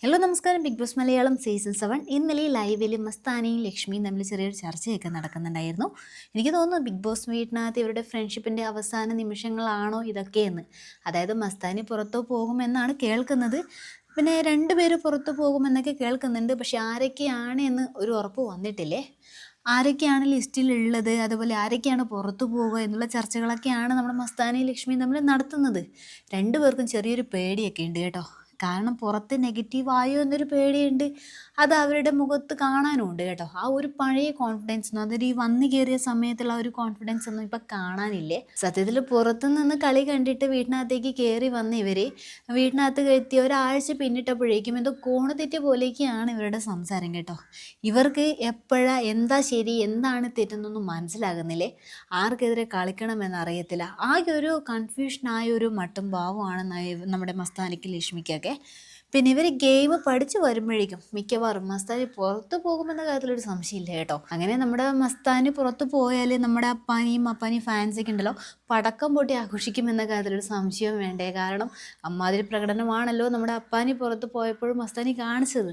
Hello നമസ്കാരം. Big boss Malayalam season 7 ഇന്നലെ ലൈവിൽ മസ്താനിയും ലക്ഷ്മിയും തമ്മിൽ ചെറിയൊരു ചർച്ചയൊക്കെ നടക്കുന്നുണ്ടായിരുന്നു. എനിക്ക് തോന്നുന്നു ബിഗ് ബോസ് വീട്ടിനകത്ത് ഇവരുടെ ഫ്രണ്ട്ഷിപ്പിൻ്റെ അവസാന നിമിഷങ്ങളാണോ ഇതൊക്കെയെന്ന്. അതായത് മസ്താനി പുറത്തു പോകുമെന്നാണ് കേൾക്കുന്നത്. പിന്നെ രണ്ടുപേര് പുറത്തു പോകുമെന്നൊക്കെ കേൾക്കുന്നുണ്ട്. പക്ഷെ ആരൊക്കെയാണ് എന്ന് ഒരു ഉറപ്പ് വന്നിട്ടില്ലേ. ആരൊക്കെയാണ് ലിസ്റ്റിലുള്ളത്, അതുപോലെ ആരൊക്കെയാണ് പുറത്തു പോകുക എന്നുള്ള ചർച്ചകളൊക്കെയാണ് നമ്മുടെ മസ്താനിയും ലക്ഷ്മിയും തമ്മിൽ നടത്തുന്നത്. രണ്ടുപേർക്കും ചെറിയൊരു പേടിയൊക്കെ ഉണ്ട് കേട്ടോ. കാരണം പുറത്ത് നെഗറ്റീവ് ആയോ എന്നൊരു പേടിയുണ്ട്. അത് അവരുടെ മുഖത്ത് കാണാനുമുണ്ട് കേട്ടോ. ആ ഒരു പഴയ കോൺഫിഡൻസ് ഒന്നും, അതൊരു ഈ വന്നു കയറിയ സമയത്തുള്ള ആ ഒരു കോൺഫിഡൻസ് ഒന്നും ഇപ്പം കാണാനില്ലേ. സത്യത്തിൽ പുറത്തു നിന്ന് കളി കണ്ടിട്ട് വീട്ടിനകത്തേക്ക് കയറി വന്ന ഇവർ വീട്ടിനകത്ത് എത്തിയ ഒരാഴ്ച പിന്നിട്ടപ്പോഴേക്കും എന്തോ കോണ് തെറ്റിയ പോലെയൊക്കെയാണ് ഇവരുടെ സംസാരം കേട്ടോ. ഇവർക്ക് എപ്പോഴാ എന്താ ശരി എന്താണ് തെറ്റെന്നൊന്നും മനസ്സിലാകുന്നില്ലേ. ആർക്കെതിരെ കളിക്കണമെന്നറിയത്തില്ല. ആകെ ഒരു കൺഫ്യൂഷനായ ഒരു മട്ടും ഭാവമാണ് നമ്മുടെ മസ്താനിക്ക് ലക്ഷ്മിക്കൊക്കെ. പിന്നെ ഇവർ ഗെയിം പഠിച്ചു വരുമ്പോഴേക്കും മിക്കവാറും മസ്താനി പുറത്തു പോകുമെന്ന കാര്യത്തിലൊരു സംശയമില്ല കേട്ടോ. അങ്ങനെ നമ്മുടെ മസ്താനി പുറത്തു പോയാൽ നമ്മുടെ അപ്പാനിയും ഫാൻസൊക്കെ ഉണ്ടല്ലോ പടക്കം പൊട്ടി ആഘോഷിക്കുമെന്ന കാര്യത്തിലൊരു സംശയവും വേണ്ടേ. കാരണം അമ്മാതിരി പ്രകടനമാണല്ലോ നമ്മുടെ അപ്പാനി പുറത്ത് പോയപ്പോഴും മസ്താനി കാണിച്ചത്.